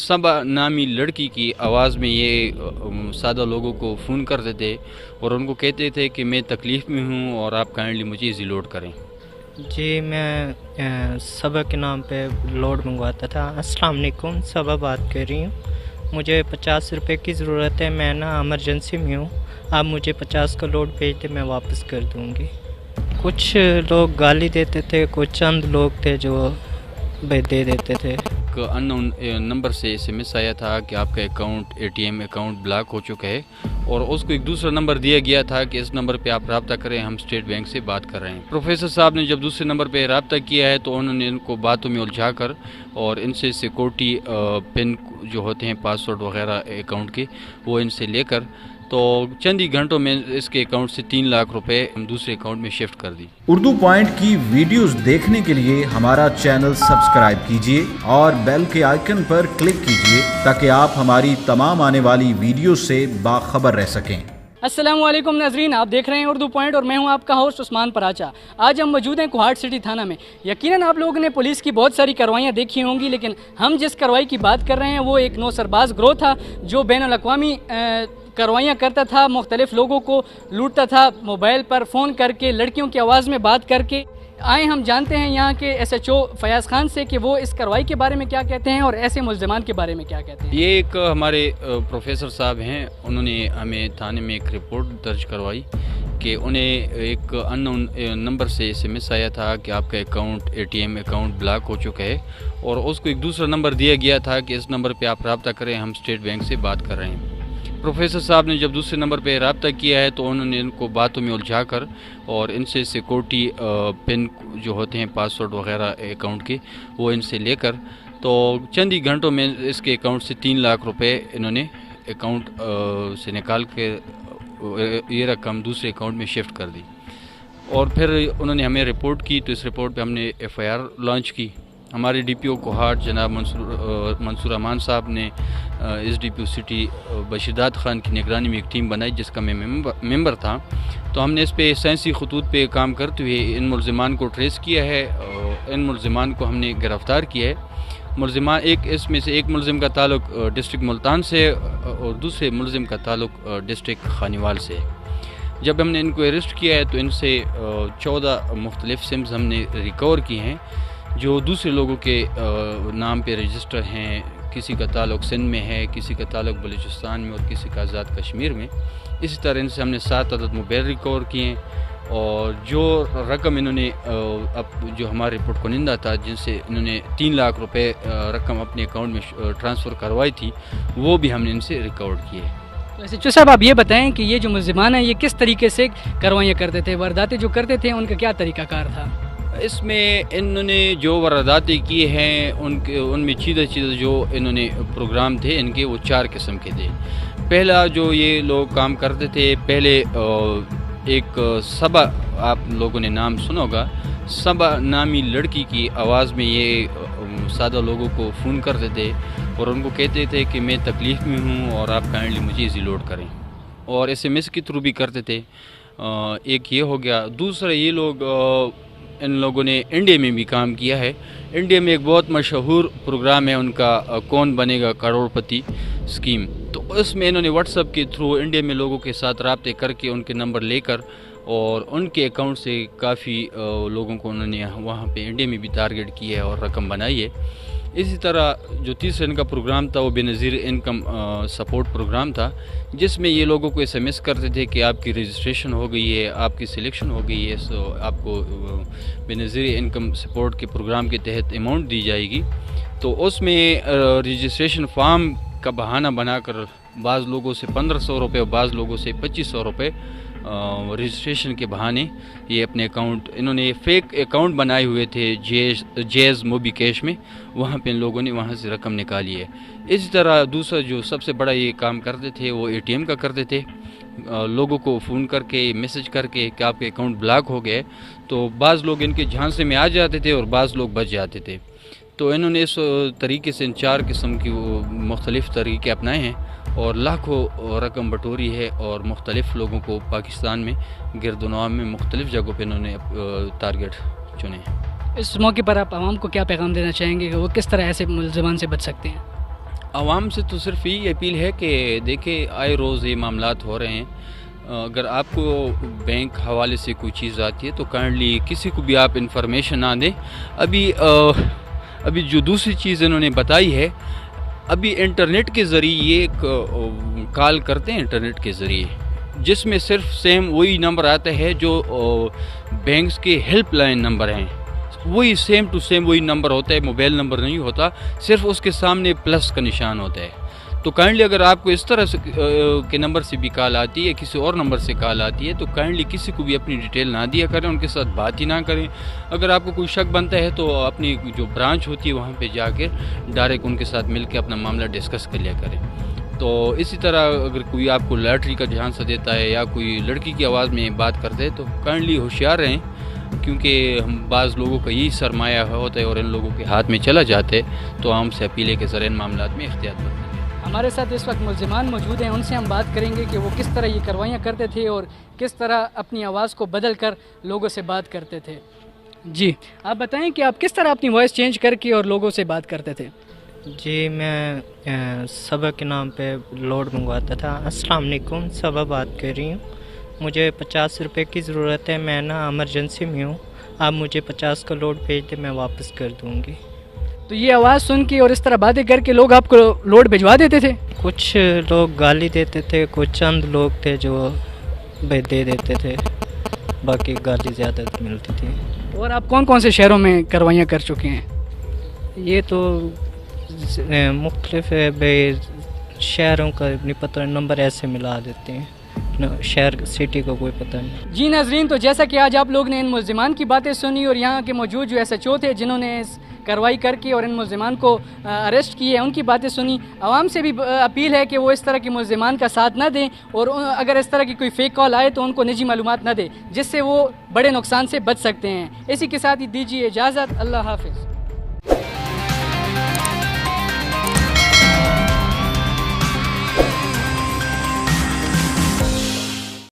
सबा नामी लड़की की आवाज़ में ये सादा लोगों को फ़ोन करते थे और उनको कहते थे कि मैं तकलीफ़ में हूँ और आप काइंडली मुझे इजी लोड करें। जी, मैं सबा के नाम पे लोड मंगवाता था। अस्सलाम वालेकुम, सबा बात कर रही हूँ। मुझे 50 रुपए की ज़रूरत है, मैं ना इमरजेंसी में हूँ। आप मुझे 50 का लोड भेज दें, मैं वापस कर दूँगी। कुछ लोग गाली देते थे, कुछ चंद लोग थे जो दे देते थे। एक अननोन नंबर से एसएमएस आया था कि आपका एटीएम अकाउंट ब्लॉक हो चुका है और उसको एक दूसरा नंबर दिया गया था कि इस नंबर पे आप रब्ता करें, हम स्टेट बैंक से बात कर रहे हैं। प्रोफेसर साहब ने जब दूसरे नंबर पे रब्ता किया है तो उन्होंने इनको बातों में उलझा कर और इनसे सिक्योरिटी पिन जो होते हैं, पासवर्ड वगैरह अकाउंट के, वो इनसे लेकर तो चंद ही घंटों में इसके अकाउंट से 3 लाख रुपए दूसरे अकाउंट में शिफ्ट कर दी। उर्दू पॉइंट की वीडियोस देखने के लिए हमारा चैनल सब्सक्राइब कीजिए और बेल के आइकन पर क्लिक कीजिए ताकि आप हमारी तमाम आने वाली वीडियो से बाखबर रह सकें। अस्सलाम वालेकुम नाजरीन, आप देख रहे हैं उर्दू पॉइंट और मैं हूं आपका होस्ट उस्मान पराचा। आज हम मौजूद हैं कोहाट सिटी थाना में। यकीनन आप लोगों ने पुलिस की बहुत सारी कार्रवाइयाँ देखी होंगी, लेकिन हम जिस कार्रवाई की बात कर रहे हैं वो एक नौसरबाज ग्रोह था जो बैनुल-अक़वामी कार्रवाइयाँ करता था, मुख्तलिफ लोगों को लूटता था, मोबाइल पर फ़ोन करके, लड़कियों की आवाज़ में बात करके। आए हम जानते हैं यहाँ के SHO फयाज़ खान से कि वो इस कार्रवाई के बारे में क्या कहते हैं और ऐसे मुल्ज़िमान के बारे में क्या कहते हैं। ये एक हमारे प्रोफेसर साहब हैं, उन्होंने हमें थाने में एक रिपोर्ट दर्ज करवाई कि उन्हें एक अननोन नंबर से एसएमएस आया था कि आपका एटीएम अकाउंट ब्लॉक हो चुका है और उसको एक दूसरा नंबर दिया गया था कि इस नंबर पे आप रब्ता करें, हम स्टेट बैंक से बात कर रहे हैं। प्रोफेसर साहब ने जब दूसरे नंबर पे रब्ता किया है तो उन्होंने इनको बातों में उलझा कर और इनसे सिक्योरिटी पिन जो होते हैं, पासवर्ड वगैरह अकाउंट के, वो इनसे लेकर तो चंद ही घंटों में इसके अकाउंट से 3 लाख रुपए इन्होंने अकाउंट से निकाल के ये रकम दूसरे अकाउंट में शिफ्ट कर दी। और फिर उन्होंने हमें रिपोर्ट की तो इस रिपोर्ट पे हमने FIR लॉन्च की। हमारे DPO कोहाट जनाब मंसूर अमान साहब ने SDPO सिटी बशीरदाद खान की निगरानी में एक टीम बनाई जिसका मैं मेंबर था। तो हमने इस पे साइंसी खतूत पे काम करते हुए इन मुल्ज़िमान को ट्रेस किया है और इन मुल्ज़िमान को हमने गिरफ़्तार किया है। मुल्ज़िमान इसमें से एक मुल्ज़िम का ताल्लुक डिस्ट्रिक्ट मुल्तान से और दूसरे मुल्ज़िम का ताल्लुक डिस्ट्रिक्ट खानीवाल से। जब हमने इनको अरेस्ट किया है तो इनसे 14 मुख्तलिफ सिम्स हमने रिकवर की हैं जो दूसरे लोगों के नाम पे रजिस्टर हैं। किसी का ताल्लुक सिंध में है, किसी का ताल्लुक बलूचिस्तान में और किसी का आज़ाद कश्मीर में। इसी तरह इनसे हमने 7 अदद मोबाइल रिकवर किए हैं और जो रकम इन्होंने अब जो हमारे रिपोर्ट को निंदा था, जिनसे इन्होंने 3 लाख रुपए रकम अपने अकाउंट में ट्रांसफ़र करवाई थी, वो भी हमने इनसे रिकवर किए। तो SHO साहब, आप ये बताएं कि ये जो मुल्ज़िमान हैं ये किस तरीके से कार्रवाइयाँ करते थे, वारदातें जो करते थे उनका क्या तरीक़ाकार था? इसमें इन्होंने जो वारदातें की हैं उनमें चीज़ जो इन्होंने प्रोग्राम थे इनके, वो 4 किस्म के थे। पहला जो ये लोग काम करते थे, पहले एक सबा, आप लोगों ने नाम सुना होगा, सबा नामी लड़की की आवाज़ में ये सादा लोगों को फ़ोन करते थे और उनको कहते थे कि मैं तकलीफ़ में हूँ और आप काइंडली मुझे इजी लोड करें, और SMS के थ्रू भी करते थे। एक ये हो गया। दूसरा, ये लोग इन लोगों ने इंडिया में भी काम किया है। इंडिया में एक बहुत मशहूर प्रोग्राम है उनका, कौन बनेगा करोड़पति स्कीम। तो उसमें इन्होंने व्हाट्सएप के थ्रू इंडिया में लोगों के साथ रब्ते करके उनके नंबर लेकर और उनके अकाउंट से काफ़ी लोगों को उन्होंने वहाँ पे इंडिया में भी टारगेट किया है और रकम बनाई है। इसी तरह जो तीसरा इनका प्रोग्राम था वो बेनज़ीर इनकम सपोर्ट प्रोग्राम था, जिसमें ये लोगों को SMS करते थे कि आपकी रजिस्ट्रेशन हो गई है, आपकी सिलेक्शन हो गई है, सो आपको बेनज़ीर इनकम सपोर्ट के प्रोग्राम के तहत अमाउंट दी जाएगी। तो उसमें रजिस्ट्रेशन फॉर्म का बहाना बनाकर बाज़ लोगों से 1500 रुपये और बाज़ लोगों से 2500 रुपये रजिस्ट्रेशन के बहाने ये अपने अकाउंट, इन्होंने फेक अकाउंट बनाए हुए थे जेज़ मोबी कैश में, वहाँ पे इन लोगों ने वहाँ से रकम निकाली है। इसी तरह दूसरा जो सबसे बड़ा ये काम करते थे वो ATM का करते थे। लोगों को फ़ोन करके, मैसेज करके कि आपके अकाउंट ब्लॉक हो गए, तो बाज़ लोग इनके झांसे में आ जाते थे और बाज़ लोग बच जाते थे। तो इन्होंने इस तरीके से इन 4 किस्म की मुख्तलिफ़ तरीके अपनाए हैं और लाखों रकम बटोरी है और मुख्तलिफ़ लोगों को पाकिस्तान में गिरदुनवा में मुख्तलिफ़ जगहों पे इन्होंने टारगेट चुने हैं। इस मौके पर आप आवाम को क्या पैगाम देना चाहेंगे कि वो किस तरह ऐसे मुल्ज़िमान से बच सकते हैं? عوام سے تو صرف یہی اپیل ہے کہ دیکھیں آئے روز یہ معاملات ہو رہے ہیں. اگر آپ کو بینک حوالے سے کوئی چیز آتی ہے تو کائنڈلی کسی کو بھی آپ انفارمیشن نہ دیں. ابھی جو دوسری چیز انہوں نے بتائی ہے، ابھی انٹرنیٹ کے ذریعے یہ ایک کال کرتے ہیں انٹرنیٹ کے ذریعے، جس میں صرف سیم وہی نمبر آتا ہے جو بینکس کے ہیلپ لائن نمبر ہیں، وہی سیم ٹو سیم وہی نمبر ہوتا ہے، موبائل نمبر نہیں ہوتا، صرف اس کے سامنے پلس کا نشان ہوتا ہے. تو کائنڈلی اگر آپ کو اس طرح سے کے نمبر سے بھی کال آتی ہے، کسی اور نمبر سے کال آتی ہے، تو کائنڈلی کسی کو بھی اپنی ڈیٹیل نہ دیا کریں، ان کے ساتھ بات ہی نہ کریں. اگر آپ کو کوئی شک بنتا ہے تو اپنی جو برانچ ہوتی ہے وہاں پہ جا کے ڈائریکٹ ان کے ساتھ مل کے اپنا معاملہ ڈسکس کر لیا کریں. تو اسی طرح اگر کوئی آپ کو لاٹری کا جھانسا دیتا ہے یا کوئی لڑکی کی آواز میں بات کرتا ہے تو کائنڈلی ہوشیار رہیں، کیونکہ ہم بعض لوگوں کا یہی سرمایہ ہوتا ہے اور ان لوگوں کے ہاتھ میں چلا جاتا ہے. تو ہم سے اپیل ہے کہ ذرا ان معاملات میں احتیاط برتیں. ہمارے ساتھ اس وقت ملزمان موجود ہیں، ان سے ہم بات کریں گے کہ وہ کس طرح یہ کاروائیاں کرتے تھے اور کس طرح اپنی آواز کو بدل کر لوگوں سے بات کرتے تھے. جی آپ بتائیں کہ آپ کس طرح اپنی وائس چینج کر کے اور لوگوں سے بات کرتے تھے؟ جی میں صبح کے نام پہ لوڈ منگواتا تھا. السلام علیکم، صبح بات کر رہی ہوں. مجھے 50 روپے کی ضرورت ہے، میں نا ایمرجنسی میں ہوں. آپ مجھے 50 کا لوڈ بھیج دیں، میں واپس کر دوں گی. تو یہ آواز سن کے اور اس طرح باتیں کر کے لوگ آپ کو لوڈ بھجوا دیتے تھے؟ کچھ لوگ گالی دیتے تھے، کچھ چند لوگ تھے جو دے دیتے تھے، باقی گالی زیادہ ملتی تھی. اور آپ کون کون سے شہروں میں کاروائیاں کر چکے ہیں؟ یہ تو مختلف ہے بھائی، شہروں کا نہیں پتہ، نمبر ایسے ملا دیتے ہیں، شہر سٹی کا کوئی پتہ نہیں. جی ناظرین، تو جیسا کہ آج آپ لوگ نے ان ملزمان کی باتیں سنی اور یہاں کے موجود جو SHO تھے جنہوں نے اس کارروائی کر کے اور ان ملزمان کو اریسٹ کیے، ان کی باتیں سنی. عوام سے بھی اپیل ہے کہ وہ اس طرح کے ملزمان کا ساتھ نہ دیں، اور اگر اس طرح کی کوئی فیک کال آئے تو ان کو نجی معلومات نہ دیں، جس سے وہ بڑے نقصان سے بچ سکتے ہیں. اسی کے ساتھ ہی دیجیے اجازت. اللہ حافظ.